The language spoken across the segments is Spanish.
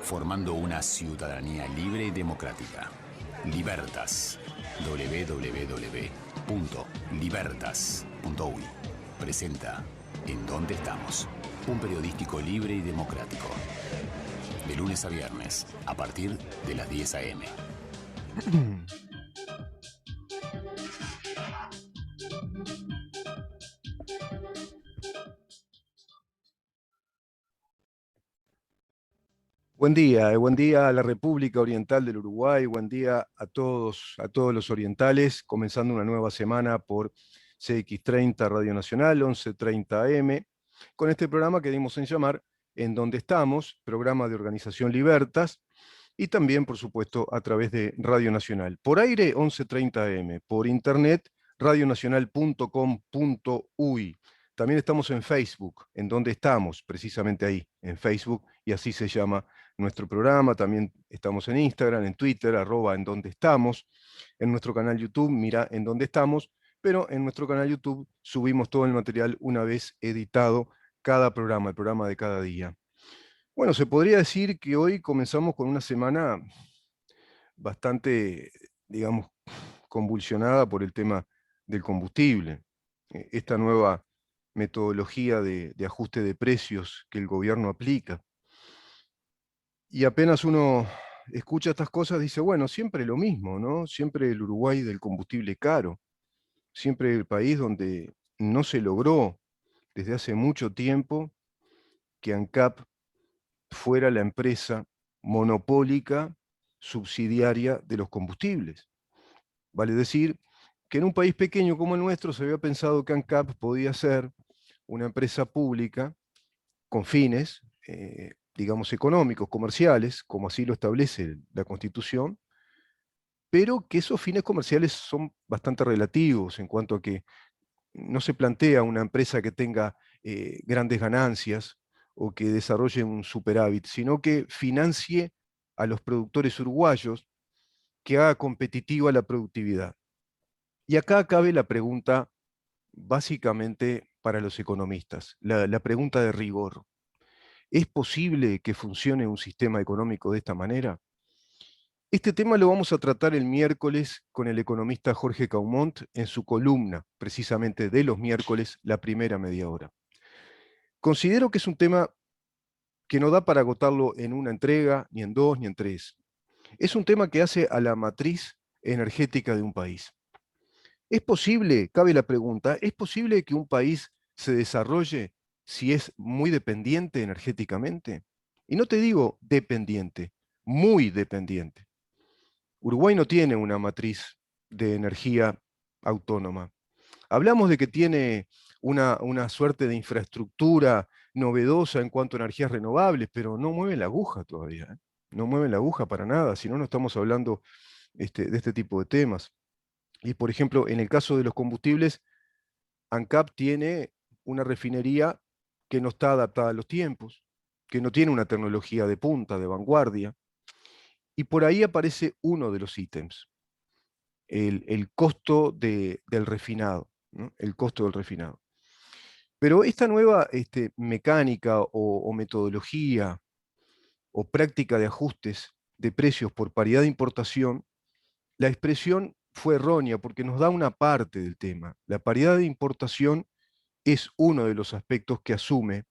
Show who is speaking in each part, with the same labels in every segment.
Speaker 1: formando una ciudadanía libre y democrática. Libertas. www.libertas.uy presenta En Dónde Estamos, un periodístico libre y democrático. De lunes a viernes, a partir de las 10 a.m.
Speaker 2: Buen día a la República Oriental del Uruguay, buen día a todos los orientales, comenzando una nueva semana por CX30 Radio Nacional, 11:30 AM, con este programa que dimos en llamar En Dónde Estamos, programa de Organización Libertas, y también, por supuesto, a través de Radio Nacional. Por aire, 11:30 AM, por internet, radionacional.com.uy. También estamos en Facebook, en donde estamos, precisamente ahí, en Facebook, y así se llama nuestro programa. También estamos en Instagram, en Twitter, @en donde estamos, en nuestro canal YouTube, mira en dónde estamos, pero en nuestro canal YouTube subimos todo el material una vez editado cada programa, el programa de cada día. Bueno, se podría decir que hoy comenzamos con una semana bastante, digamos, convulsionada por el tema del combustible. Esta nueva metodología de ajuste de precios que el gobierno aplica. Y apenas uno escucha estas cosas, dice, bueno, siempre lo mismo, ¿no? Siempre el Uruguay del combustible caro, siempre el país donde no se logró desde hace mucho tiempo que ANCAP fuera la empresa monopólica subsidiaria de los combustibles. Vale decir que en un país pequeño como el nuestro se había pensado que ANCAP podía ser una empresa pública con fines, digamos, económicos, comerciales, como así lo establece la Constitución, pero que esos fines comerciales son bastante relativos en cuanto a que no se plantea una empresa que tenga grandes ganancias o que desarrolle un superávit, sino que financie a los productores uruguayos, que haga competitiva la productividad. Y acá cabe la pregunta básicamente para los economistas, la pregunta de rigor. ¿Es posible que funcione un sistema económico de esta manera? Este tema lo vamos a tratar el miércoles con el economista Jorge Caumont en su columna, precisamente de los miércoles, la primera media hora. Considero que es un tema que no da para agotarlo en una entrega, ni en dos, ni en tres. Es un tema que hace a la matriz energética de un país. ¿Es posible, cabe la pregunta, es posible que un país se desarrolle si es muy dependiente energéticamente? Y no te digo dependiente, muy dependiente. Uruguay no tiene una matriz de energía autónoma. Hablamos de que tiene una suerte de infraestructura novedosa en cuanto a energías renovables, pero no mueve la aguja todavía, ¿eh? No mueve la aguja para nada, si no, no estamos hablando de este tipo de temas. Y por ejemplo, en el caso de los combustibles, ANCAP tiene una refinería que no está adaptada a los tiempos, que no tiene una tecnología de punta, de vanguardia, y por ahí aparece uno de los ítems, el costo del refinado, ¿no? El costo del refinado. Pero esta nueva mecánica o metodología o práctica de ajustes de precios por paridad de importación, la expresión fue errónea porque nos da una parte del tema. La paridad de importación es uno de los aspectos que asume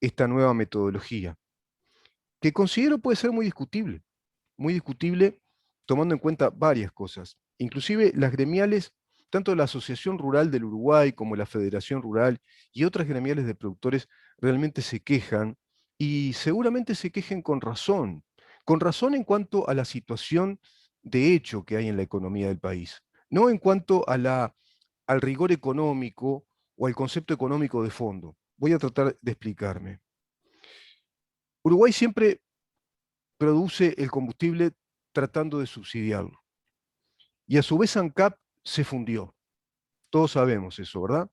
Speaker 2: esta nueva metodología, que considero puede ser muy discutible tomando en cuenta varias cosas. Inclusive las gremiales, tanto la Asociación Rural del Uruguay como la Federación Rural y otras gremiales de productores realmente se quejan y seguramente se quejen con razón en cuanto a la situación de hecho que hay en la economía del país, no en cuanto a al rigor económico o al concepto económico de fondo. Voy a tratar de explicarme. Uruguay siempre produce el combustible tratando de subsidiarlo. Y a su vez ANCAP se fundió. Todos sabemos eso, ¿verdad?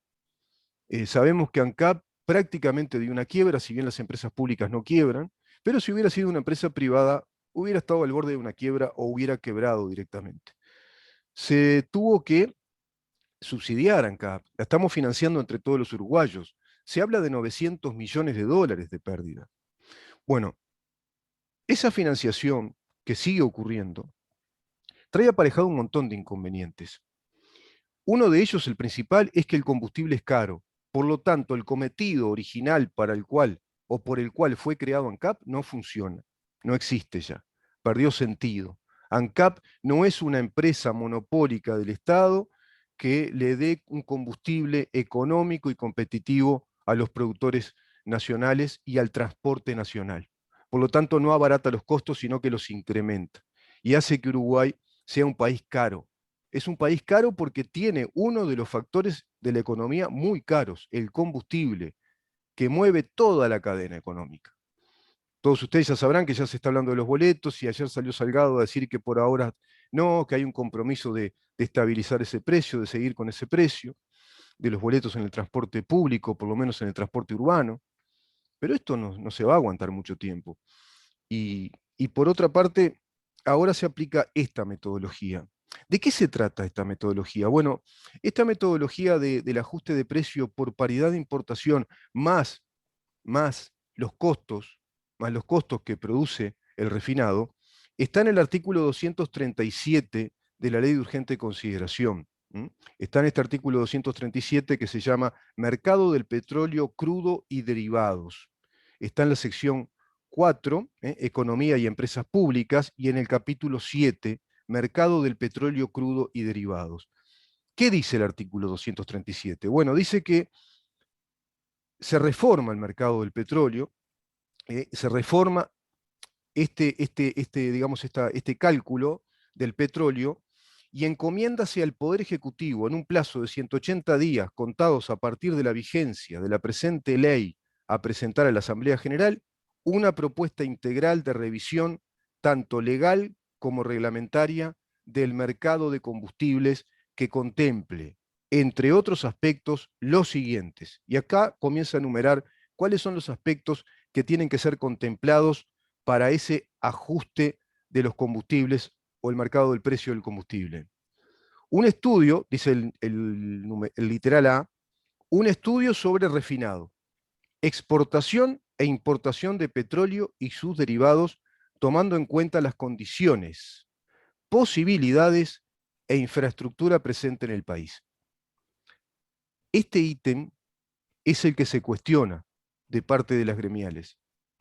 Speaker 2: Sabemos que ANCAP prácticamente dio una quiebra, si bien las empresas públicas no quiebran, pero si hubiera sido una empresa privada, hubiera estado al borde de una quiebra o hubiera quebrado directamente. Se tuvo que subsidiar ANCAP. La estamos financiando entre todos los uruguayos. Se habla de 900 millones de dólares de pérdida. Bueno, Esa financiación que sigue ocurriendo trae aparejado un montón de inconvenientes. Uno de ellos, el principal, es que el combustible es caro. Por lo tanto, el cometido original para el cual o por el cual fue creado ANCAP no funciona, no existe ya, perdió sentido. ANCAP no es una empresa monopólica del Estado que le dé un combustible económico y competitivo a los productores nacionales y al transporte nacional. Por lo tanto, no abarata los costos, sino que los incrementa y hace que Uruguay sea un país caro. Es un país caro porque tiene uno de los factores de la economía muy caros, el combustible, que mueve toda la cadena económica. Todos ustedes ya sabrán que ya se está hablando de los boletos y ayer salió Salgado a decir que por ahora no, que hay un compromiso de estabilizar ese precio, de seguir con ese precio, de los boletos en el transporte público, por lo menos en el transporte urbano. Pero esto no se va a aguantar mucho tiempo. Y por otra parte, ahora se aplica esta metodología. ¿De qué se trata esta metodología? Bueno, esta metodología del ajuste de precio por paridad de importación más los costos, más los costos que produce el refinado, está en el artículo 237 de la Ley de Urgente Consideración. Está en este artículo 237 que se llama Mercado del Petróleo Crudo y Derivados. Está en la sección 4, Economía y Empresas Públicas, y en el capítulo 7, Mercado del Petróleo Crudo y Derivados. ¿Qué dice el artículo 237? Bueno, dice que se reforma el mercado del petróleo, se reforma este cálculo del petróleo y encomiéndase al Poder Ejecutivo en un plazo de 180 días contados a partir de la vigencia de la presente ley a presentar a la Asamblea General una propuesta integral de revisión tanto legal como reglamentaria del mercado de combustibles que contemple, entre otros aspectos, los siguientes. Y acá comienza a enumerar cuáles son los aspectos que tienen que ser contemplados para ese ajuste de los combustibles o el mercado del precio del combustible. Un estudio, dice el literal A, un estudio sobre refinado, exportación e importación de petróleo y sus derivados, tomando en cuenta las condiciones, posibilidades e infraestructura presente en el país. Este ítem es el que se cuestiona de parte de las gremiales,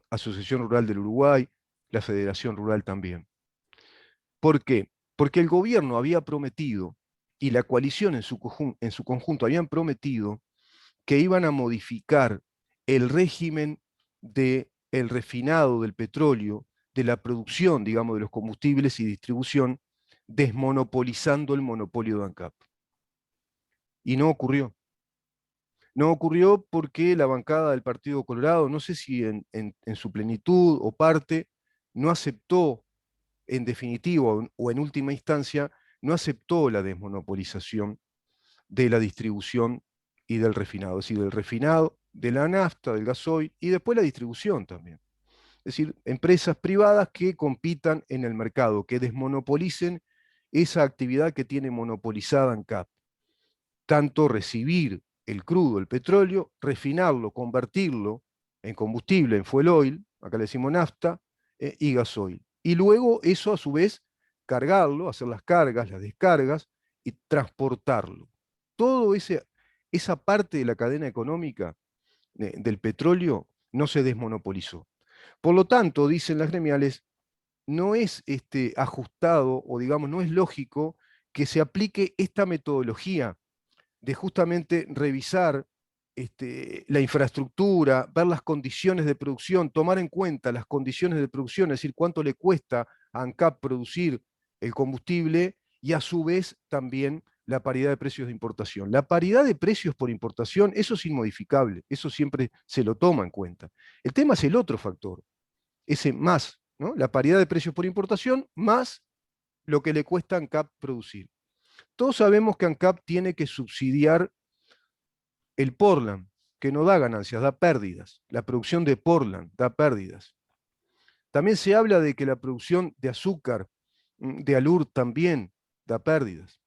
Speaker 2: Asociación Rural del Uruguay, la Federación Rural también. ¿Por qué? Porque el gobierno había prometido, y la coalición en su conjunto habían prometido, que iban a modificar el régimen del refinado del petróleo, de la producción, digamos, de los combustibles y distribución, desmonopolizando el monopolio de ANCAP. Y no ocurrió. No ocurrió porque la bancada del Partido Colorado, no sé si en su plenitud o parte, no aceptó, en definitivo o en última instancia, no aceptó la desmonopolización de la distribución y del refinado, es decir, del refinado, de la nafta, del gasoil y después la distribución también. Es decir, empresas privadas que compitan en el mercado, que desmonopolicen esa actividad que tiene monopolizada ANCAP. Tanto recibir el crudo, el petróleo, refinarlo, convertirlo en combustible, en fuel oil, acá le decimos nafta, y gasoil. Y luego eso a su vez cargarlo, hacer las cargas, las descargas y transportarlo. Todo esa parte de la cadena económica del petróleo no se desmonopolizó. Por lo tanto, dicen las gremiales, no es ajustado o digamos no es lógico que se aplique esta metodología de justamente revisar la infraestructura, ver las condiciones de producción, tomar en cuenta las condiciones de producción, es decir, cuánto le cuesta a ANCAP producir el combustible y a su vez también la paridad de precios de importación. La paridad de precios por importación, eso es inmodificable, eso siempre se lo toma en cuenta. El tema es el otro factor, ese más, ¿no? La paridad de precios por importación más lo que le cuesta a ANCAP producir. Todos sabemos que ANCAP tiene que subsidiar el Portland, que no da ganancias, da pérdidas. La producción de Portland da pérdidas. También se habla de que la producción de azúcar de Alur también da pérdidas.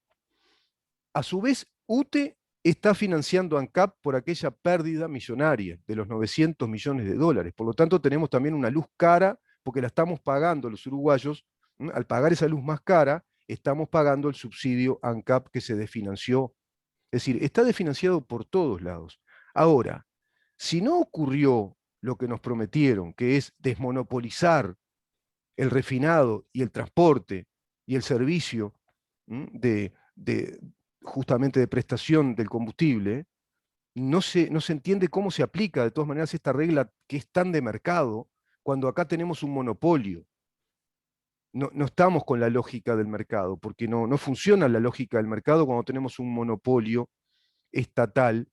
Speaker 2: A su vez, UTE está financiando a ANCAP por aquella pérdida millonaria de los 900 millones de dólares. Por lo tanto, tenemos también una luz cara porque la estamos pagando los uruguayos. Al pagar esa luz más cara, estamos pagando el subsidio ANCAP que se desfinanció. Es decir, está desfinanciado por todos lados. Ahora, si no ocurrió lo que nos prometieron, que es desmonopolizar el refinado y el transporte y el servicio justamente de prestación del combustible, no se entiende cómo se aplica de todas maneras esta regla que es tan de mercado cuando acá tenemos un monopolio. No estamos con la lógica del mercado, porque no funciona la lógica del mercado cuando tenemos un monopolio estatal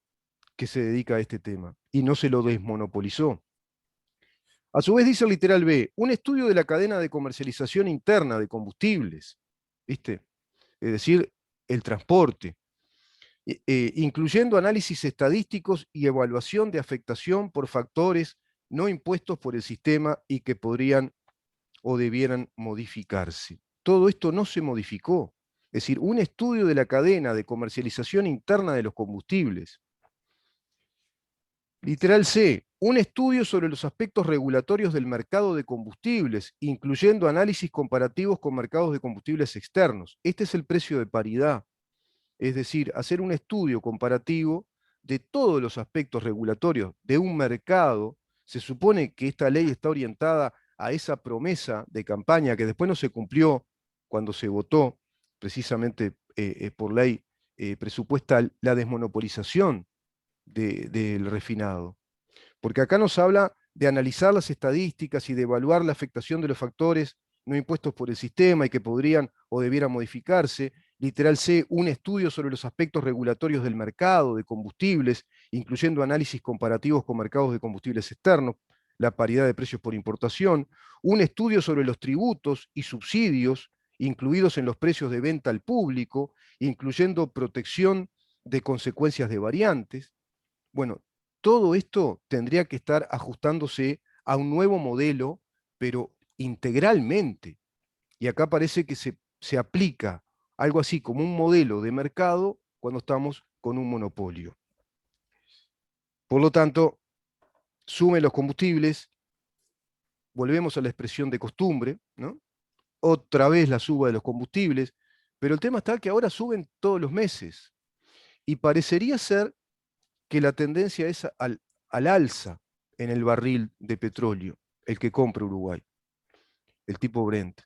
Speaker 2: que se dedica a este tema, y no se lo desmonopolizó. A su vez dice el literal B, un estudio de la cadena de comercialización interna de combustibles, ¿viste? Es decir, el transporte, incluyendo análisis estadísticos y evaluación de afectación por factores no impuestos por el sistema y que podrían o debieran modificarse. Todo esto no se modificó. Es decir, un estudio de la cadena de comercialización interna de los combustibles. Literal C, un estudio sobre los aspectos regulatorios del mercado de combustibles, incluyendo análisis comparativos con mercados de combustibles externos. Este es el precio de paridad. Es decir, hacer un estudio comparativo de todos los aspectos regulatorios de un mercado. Se supone que esta ley está orientada a esa promesa de campaña que después no se cumplió cuando se votó precisamente por ley presupuestal la desmonopolización del refinado. Porque acá nos habla de analizar las estadísticas y de evaluar la afectación de los factores no impuestos por el sistema y que podrían o debieran modificarse. Literal C, un estudio sobre los aspectos regulatorios del mercado de combustibles, incluyendo análisis comparativos con mercados de combustibles externos, la paridad de precios por importación, un estudio sobre los tributos y subsidios incluidos en los precios de venta al público, incluyendo protección de consecuencias de variantes. Bueno, todo esto tendría que estar ajustándose a un nuevo modelo, pero integralmente. Y acá parece que se aplica algo así como un modelo de mercado cuando estamos con un monopolio. Por lo tanto, sumen los combustibles, volvemos a la expresión de costumbre, ¿no? Otra vez la suba de los combustibles, pero el tema está que ahora suben todos los meses. Y parecería ser que la tendencia es al alza en el barril de petróleo, el que compra Uruguay, el tipo Brent.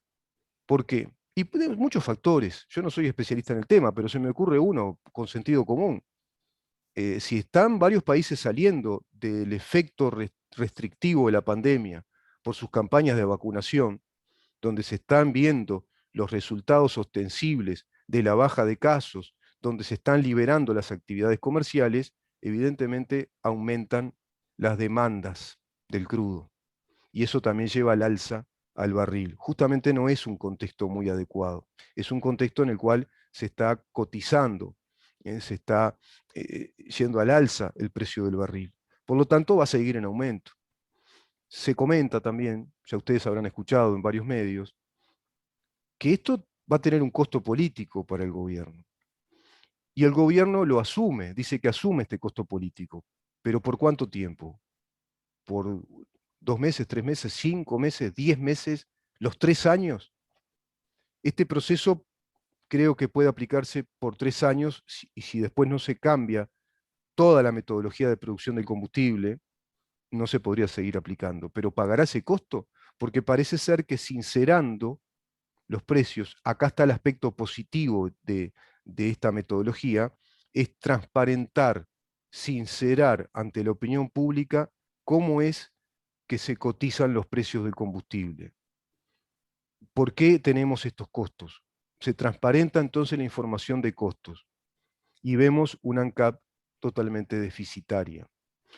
Speaker 2: ¿Por qué? Y muchos factores. Yo no soy especialista en el tema, pero se me ocurre uno con sentido común. Si están varios países saliendo del efecto restrictivo de la pandemia por sus campañas de vacunación, donde se están viendo los resultados ostensibles de la baja de casos, donde se están liberando las actividades comerciales, evidentemente aumentan las demandas del crudo. Y eso también lleva al alza al barril. Justamente no es un contexto muy adecuado. Es un contexto en el cual se está cotizando, se está yendo al alza el precio del barril. Por lo tanto, va a seguir en aumento. Se comenta también, ya ustedes habrán escuchado en varios medios, que esto va a tener un costo político para el gobierno. Y el gobierno lo asume, dice que asume este costo político. ¿Pero por cuánto tiempo? ¿Por 2 meses, 3 meses, 5 meses, 10 meses, los 3 años? Este proceso creo que puede aplicarse por 3 años y si después no se cambia toda la metodología de producción del combustible, no se podría seguir aplicando. Pero ¿pagará ese costo? Porque parece ser que sincerando los precios, acá está el aspecto positivo de esta metodología, es transparentar, sincerar ante la opinión pública cómo es que se cotizan los precios del combustible. ¿Por qué tenemos estos costos? Se transparenta entonces la información de costos y vemos una ANCAP totalmente deficitaria.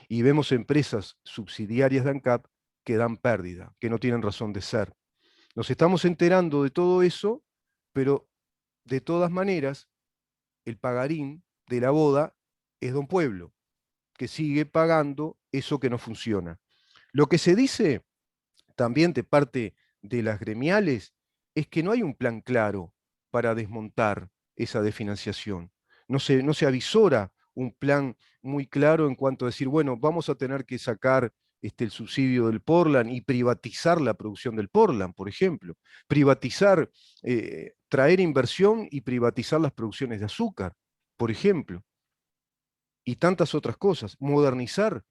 Speaker 2: Y vemos empresas subsidiarias de ANCAP que dan pérdida, que no tienen razón de ser. Nos estamos enterando de todo eso, pero de todas maneras, el pagarín de la boda es Don Pueblo, que sigue pagando eso que no funciona. Lo que se dice también de parte de las gremiales es que no hay un plan claro para desmontar esa desfinanciación. No se avisora un plan muy claro en cuanto a decir, bueno, vamos a tener que sacar el subsidio del Portland y privatizar la producción del Portland, por ejemplo. Privatizar, traer inversión y privatizar las producciones de azúcar, por ejemplo. Y tantas otras cosas. Modernizar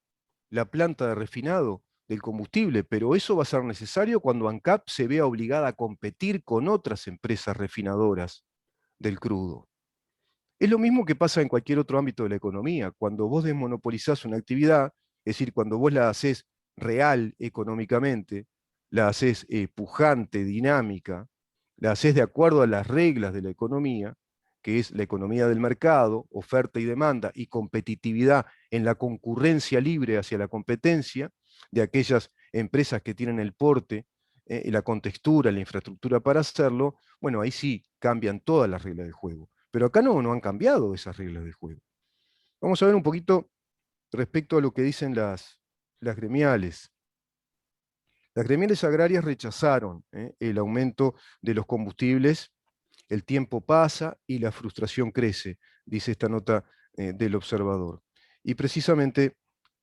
Speaker 2: la planta de refinado del combustible, pero eso va a ser necesario cuando ANCAP se vea obligada a competir con otras empresas refinadoras del crudo. Es lo mismo que pasa en cualquier otro ámbito de la economía. Cuando vos desmonopolizás una actividad, es decir, cuando vos la haces real económicamente, la haces pujante, dinámica, la haces de acuerdo a las reglas de la economía, que es la economía del mercado, oferta y demanda, y competitividad en la concurrencia libre hacia la competencia de aquellas empresas que tienen el porte, la contextura, la infraestructura para hacerlo, bueno, ahí sí cambian todas las reglas del juego. Pero acá no han cambiado esas reglas del juego. Vamos a ver un poquito respecto a lo que dicen las gremiales. Las gremiales agrarias rechazaron el aumento de los combustibles. El tiempo pasa y la frustración crece, dice esta nota del Observador. Y precisamente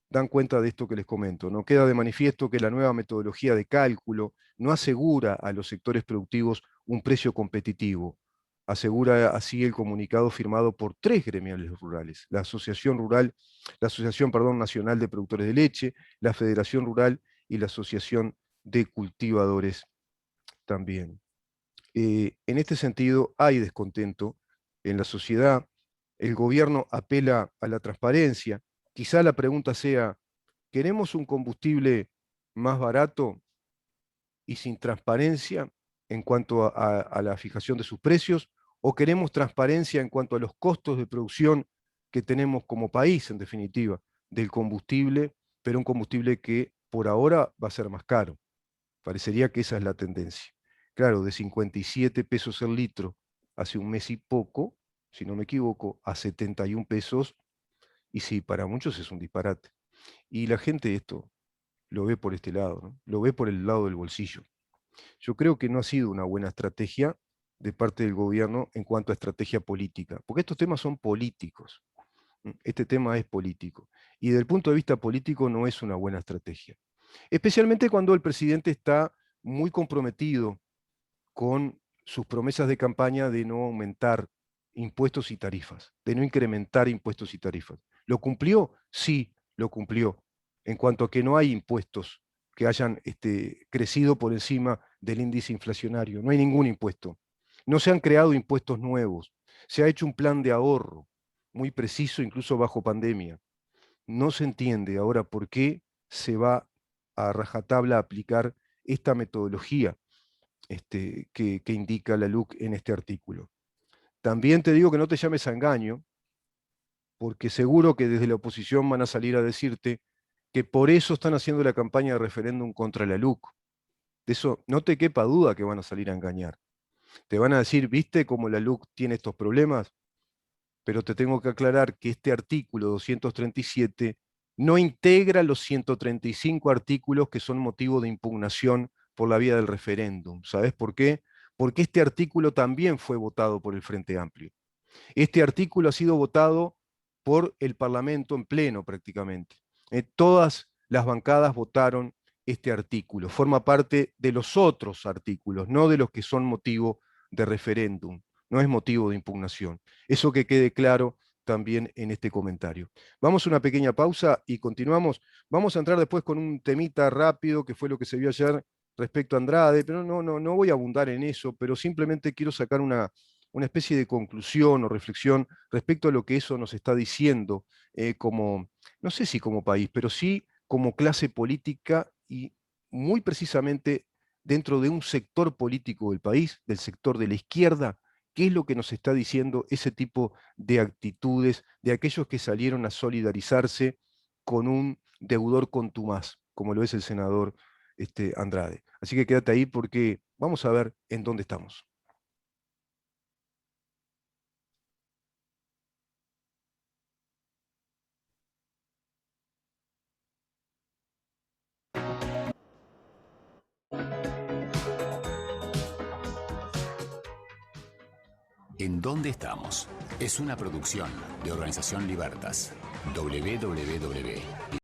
Speaker 2: dan cuenta de esto que les comento. ¿No? Queda de manifiesto que la nueva metodología de cálculo no asegura a los sectores productivos un precio competitivo. Asegura así el comunicado firmado por 3 gremiales rurales, la Asociación Nacional de Productores de Leche, la Federación Rural y la Asociación de Cultivadores también. En este sentido, hay descontento en la sociedad. El gobierno apela a la transparencia. Quizá la pregunta sea, ¿queremos un combustible más barato y sin transparencia en cuanto a la fijación de sus precios? ¿O queremos transparencia en cuanto a los costos de producción que tenemos como país, en definitiva, del combustible, pero un combustible que por ahora va a ser más caro? Parecería que esa es la tendencia. Claro, de 57 pesos el litro hace un mes y poco, si no me equivoco, a 71 pesos, y sí, para muchos es un disparate. Y la gente esto lo ve por este lado, ¿no? Lo ve por el lado del bolsillo. Yo creo que no ha sido una buena estrategia de parte del gobierno en cuanto a estrategia política, porque estos temas son políticos. Este tema es político. Y desde el punto de vista político no es una buena estrategia. Especialmente cuando el presidente está muy comprometido con sus promesas de campaña de no aumentar impuestos y tarifas, de no incrementar impuestos y tarifas. ¿Lo cumplió? Sí, lo cumplió. En cuanto a que no hay impuestos que hayan crecido por encima del índice inflacionario. No hay ningún impuesto. No se han creado impuestos nuevos. Se ha hecho un plan de ahorro muy preciso, incluso bajo pandemia. No se entiende ahora por qué se va a rajatabla a aplicar esta metodología que indica la LUC en este artículo. También te digo que no te llames a engaño, porque seguro que desde la oposición van a salir a decirte que por eso están haciendo la campaña de referéndum contra la LUC. De eso no te quepa duda que van a salir a engañar. Te van a decir, ¿viste cómo la LUC tiene estos problemas? Pero te tengo que aclarar que este artículo 237 no integra los 135 artículos que son motivo de impugnación por la vía del referéndum. ¿Sabes por qué? Porque este artículo también fue votado por el Frente Amplio. Este artículo ha sido votado por el Parlamento en pleno prácticamente. Todas las bancadas votaron este artículo. Forma parte de los otros artículos, no de los que son motivo de referéndum. No es motivo de impugnación. Eso que quede claro también en este comentario. Vamos a una pequeña pausa y continuamos. Vamos a entrar después con un temita rápido, que fue lo que se vio ayer respecto a Andrade, pero no voy a abundar en eso, pero simplemente quiero sacar una especie de conclusión o reflexión respecto a lo que eso nos está diciendo como, no sé si como país, pero sí como clase política y muy precisamente dentro de un sector político del país, del sector de la izquierda. ¿Qué es lo que nos está diciendo ese tipo de actitudes de aquellos que salieron a solidarizarse con un deudor contumaz, como lo es el senador Andrade? Así que quédate ahí porque vamos a ver en dónde estamos.
Speaker 1: ¿En dónde estamos? Es una producción de Organización Libertas. www.